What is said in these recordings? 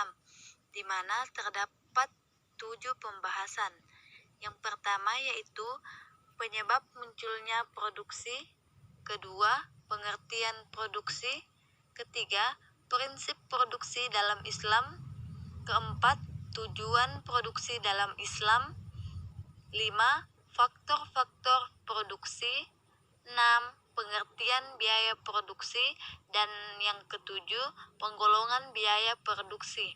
Islam, di mana terdapat 7 pembahasan. Yang pertama yaitu penyebab munculnya produksi, kedua, pengertian produksi, ketiga, prinsip produksi dalam Islam, keempat, tujuan produksi dalam Islam, 5. Faktor-faktor produksi, 6. Pengertian biaya produksi, dan yang ketujuh, penggolongan biaya produksi.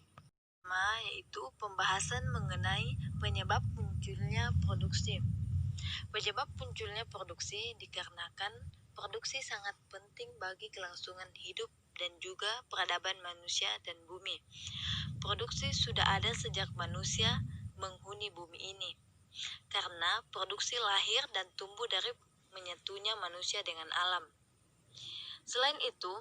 Pertama yaitu pembahasan mengenai penyebab munculnya produksi. Penyebab munculnya produksi dikarenakan produksi sangat penting bagi kelangsungan hidup dan juga peradaban manusia dan bumi. Produksi sudah ada sejak manusia menghuni bumi ini, karena produksi lahir dan tumbuh dari menyatunya manusia dengan alam. Selain itu,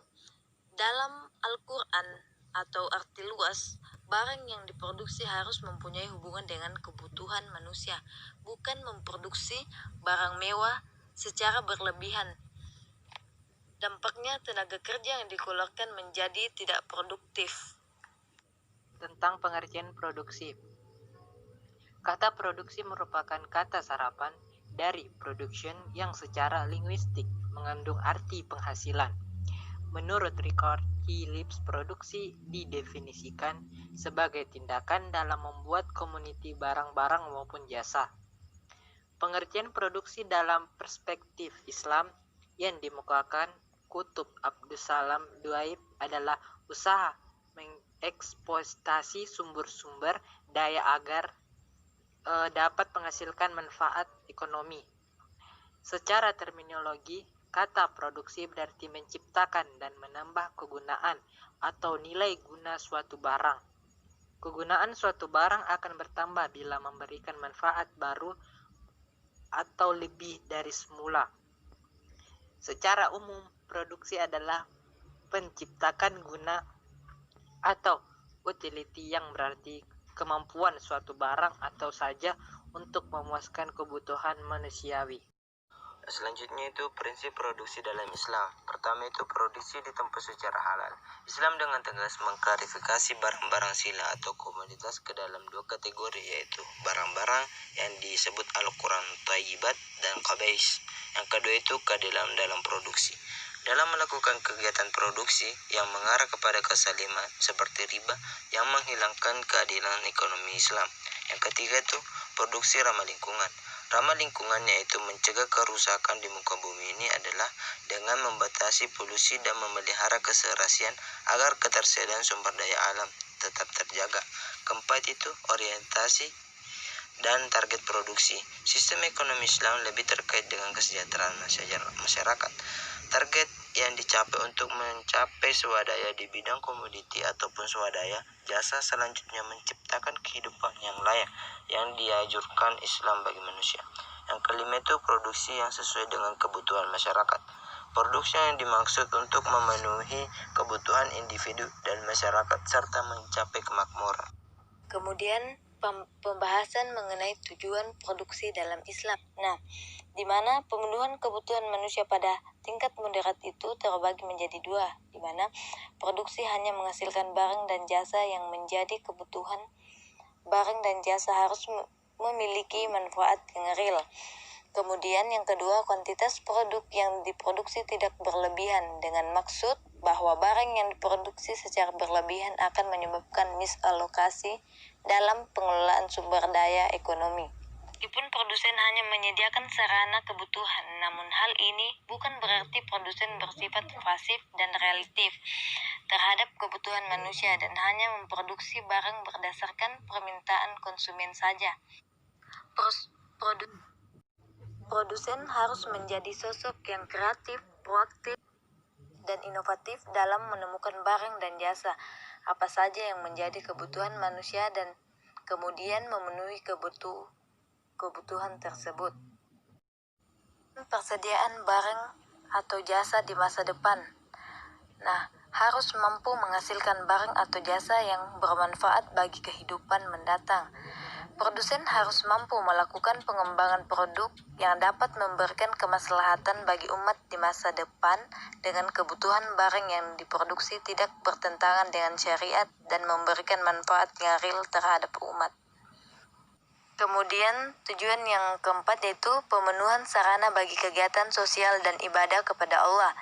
dalam Al-Quran atau arti luas, barang yang diproduksi harus mempunyai hubungan dengan kebutuhan manusia, bukan memproduksi barang mewah secara berlebihan. Dampaknya tenaga kerja yang dikeluarkan menjadi tidak produktif. Tentang pengertian produksi. Kata produksi merupakan kata serapan dari production yang secara linguistik mengandung arti penghasilan. Menurut Richard Phillips, produksi didefinisikan sebagai tindakan dalam membuat komuniti barang-barang maupun jasa. Pengertian produksi dalam perspektif Islam yang dimukakan Kutub Abdussalam Duaib adalah usaha mengeksploitasi sumber-sumber daya agar dapat menghasilkan manfaat ekonomi. Secara terminologi, kata produksi berarti menciptakan dan menambah kegunaan atau nilai guna suatu barang. Kegunaan suatu barang akan bertambah bila memberikan manfaat baru atau lebih dari semula. Secara umum, produksi adalah penciptakan guna atau utility yang berarti kemampuan suatu barang atau saja untuk memuaskan kebutuhan manusiawi. Selanjutnya itu prinsip produksi dalam Islam. Pertama itu produksi ditempuh secara halal. Islam dengan tegas mengklarifikasi barang-barang sila atau komoditas ke dalam dua kategori, yaitu barang-barang yang disebut Al-Quran Thayyibat dan Qabais. Yang kedua itu keadilan dalam produksi. Dalam melakukan kegiatan produksi yang mengarah kepada kesaliman seperti riba yang menghilangkan keadilan ekonomi Islam. Yang ketiga itu produksi ramah lingkungan. Ramah lingkungan yaitu mencegah kerusakan di muka bumi ini adalah dengan membatasi polusi dan memelihara keserasian agar ketersediaan sumber daya alam tetap terjaga. Keempat itu orientasi dan target produksi. Sistem ekonomi Islam lebih terkait dengan kesejahteraan masyarakat. Target yang dicapai untuk mencapai swadaya di bidang komoditi ataupun swadaya jasa selanjutnya menciptakan kehidupan yang layak yang dianjurkan Islam bagi manusia. Yang kelima itu produksi yang sesuai dengan kebutuhan masyarakat. Produksi yang dimaksud untuk memenuhi kebutuhan individu dan masyarakat serta mencapai kemakmuran. Kemudian pembahasan mengenai tujuan produksi dalam Islam. Nah, di mana pemenuhan kebutuhan manusia pada tingkat moderat itu terbagi menjadi dua, di mana produksi hanya menghasilkan barang dan jasa yang menjadi kebutuhan. Barang dan jasa harus memiliki manfaat yang real. Kemudian yang kedua, kuantitas produk yang diproduksi tidak berlebihan, dengan maksud bahwa barang yang diproduksi secara berlebihan akan menyebabkan misalokasi dalam pengelolaan sumber daya ekonomi. Meskipun produsen hanya menyediakan sarana kebutuhan, namun hal ini bukan berarti produsen bersifat pasif dan relatif terhadap kebutuhan manusia dan hanya memproduksi barang berdasarkan permintaan konsumen saja. Produsen harus menjadi sosok yang kreatif, proaktif, dan inovatif dalam menemukan barang dan jasa apa saja yang menjadi kebutuhan manusia dan kemudian memenuhi kebutuhan tersebut. Persediaan barang atau jasa di masa depan. Nah, harus mampu menghasilkan barang atau jasa yang bermanfaat bagi kehidupan mendatang. Produsen harus mampu melakukan pengembangan produk yang dapat memberikan kemaslahatan bagi umat di masa depan dengan kebutuhan barang yang diproduksi tidak bertentangan dengan syariat dan memberikan manfaat yang real terhadap umat. Kemudian tujuan yang keempat yaitu pemenuhan sarana bagi kegiatan sosial dan ibadah kepada Allah.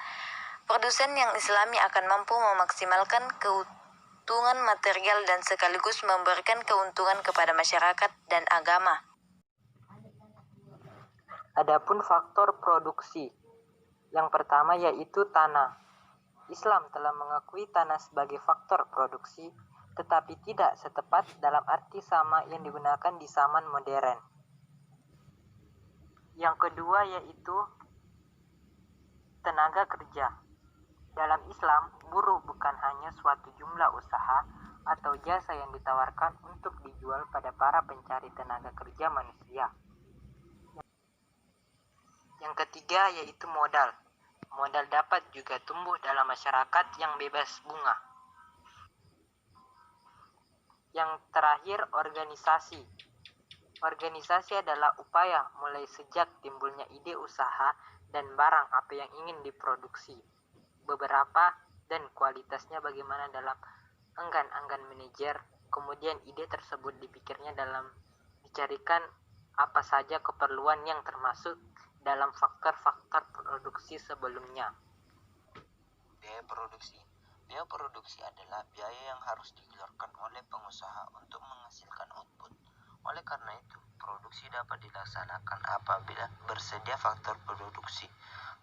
Produsen yang islami akan mampu memaksimalkan keuntungan material dan sekaligus memberikan keuntungan kepada masyarakat dan agama. Adapun faktor produksi. Yang pertama yaitu tanah. Islam telah mengakui tanah sebagai faktor produksi, tetapi tidak setepat dalam arti sama yang digunakan di zaman modern. Yang kedua yaitu tenaga kerja. Dalam Islam, buruh bukan hanya suatu jumlah usaha atau jasa yang ditawarkan untuk dijual pada para pencari tenaga kerja manusia. Yang ketiga yaitu modal. Modal dapat juga tumbuh dalam masyarakat yang bebas bunga. Yang terakhir, organisasi. Organisasi adalah upaya mulai sejak timbulnya ide usaha dan barang apa yang ingin diproduksi. Beberapa dan kualitasnya bagaimana dalam enggan-enggan manajer, kemudian ide tersebut dipikirnya dalam dicarikan apa saja keperluan yang termasuk dalam faktor-faktor produksi sebelumnya. Biaya produksi. Biaya produksi adalah biaya yang harus dikeluarkan oleh pengusaha untuk menghasilkan output. Oleh karena itu, produksi dapat dilaksanakan apabila bersedia faktor produksi.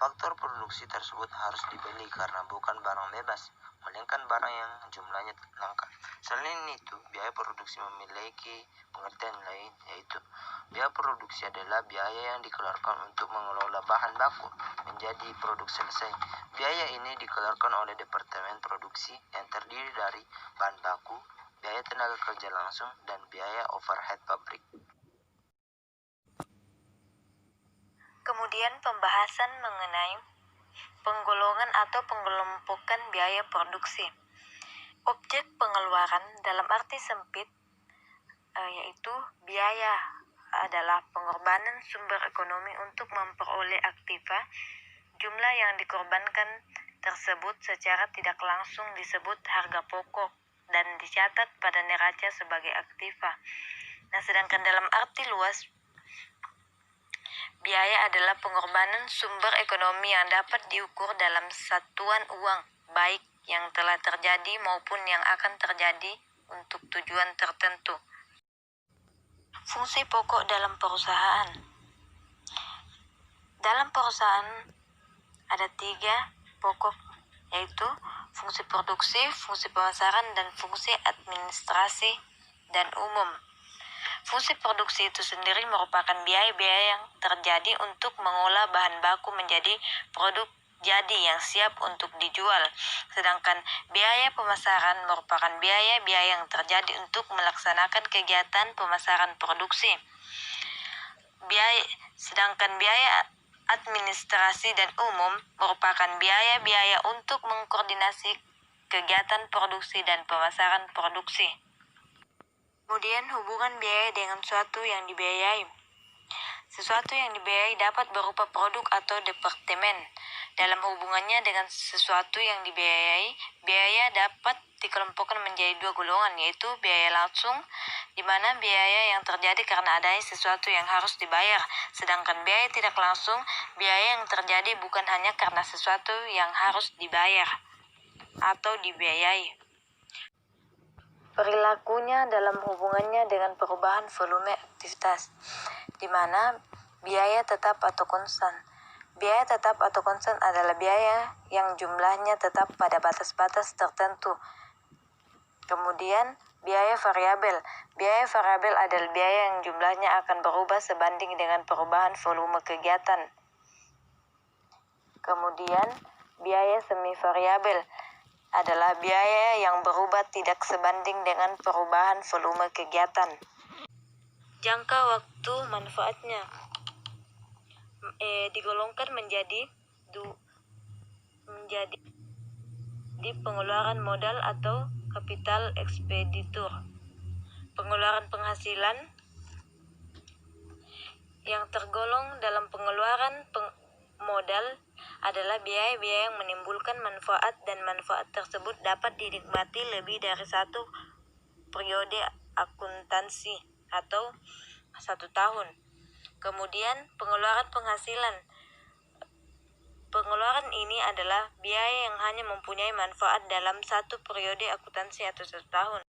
Faktor produksi tersebut harus dibeli karena bukan barang bebas, melainkan barang yang jumlahnya langka. Selain itu, biaya produksi memiliki pengertian lain, yaitu biaya produksi adalah biaya yang dikeluarkan untuk mengelola bahan baku menjadi produk selesai. Biaya ini dikeluarkan oleh Departemen Produksi yang terdiri dari bahan baku, biaya tenaga kerja langsung, dan biaya overhead pabrik. Kemudian pembahasan mengenai penggolongan atau pengelompokan biaya produksi. Objek pengeluaran dalam arti sempit yaitu biaya adalah pengorbanan sumber ekonomi untuk memperoleh aktiva. Jumlah yang dikorbankan tersebut secara tidak langsung disebut harga pokok dan dicatat pada neraca sebagai aktiva. Nah, sedangkan dalam arti luas, biaya adalah pengorbanan sumber ekonomi yang dapat diukur dalam satuan uang, baik yang telah terjadi maupun yang akan terjadi untuk tujuan tertentu. Fungsi pokok dalam perusahaan. Dalam perusahaan ada 3 pokok, yaitu fungsi produksi, fungsi pemasaran, dan fungsi administrasi dan umum. Fungsi produksi itu sendiri merupakan biaya-biaya yang terjadi untuk mengolah bahan baku menjadi produk jadi yang siap untuk dijual. Sedangkan biaya pemasaran merupakan biaya-biaya yang terjadi untuk melaksanakan kegiatan pemasaran produksi. Sedangkan biaya administrasi dan umum merupakan biaya-biaya untuk mengkoordinasi kegiatan produksi dan pemasaran produksi. Kemudian hubungan biaya dengan sesuatu yang dibiayai. Sesuatu yang dibiayai dapat berupa produk atau departemen. Dalam hubungannya dengan sesuatu yang dibiayai, biaya dapat dikelompokkan menjadi 2 golongan, yaitu biaya langsung, di mana biaya yang terjadi karena adanya sesuatu yang harus dibayar, sedangkan biaya tidak langsung, biaya yang terjadi bukan hanya karena sesuatu yang harus dibayar atau dibiayai. Perilakunya dalam hubungannya dengan perubahan volume aktivitas, di mana biaya tetap atau konstan. Biaya tetap atau konstan adalah biaya yang jumlahnya tetap pada batas-batas tertentu. Kemudian biaya variabel. Biaya variabel adalah biaya yang jumlahnya akan berubah sebanding dengan perubahan volume kegiatan. Kemudian biaya semi variabel adalah biaya yang berubah tidak sebanding dengan perubahan volume kegiatan. Jangka waktu manfaatnya digolongkan menjadi pengeluaran modal atau kapital ekspeditur, pengeluaran penghasilan, Yang tergolong dalam pengeluaran modal adalah biaya-biaya yang menimbulkan manfaat, dan manfaat tersebut dapat dinikmati lebih dari satu periode akuntansi atau 1 tahun. Kemudian pengeluaran penghasilan. Pengeluaran ini adalah biaya yang hanya mempunyai manfaat dalam satu periode akuntansi atau 1 tahun.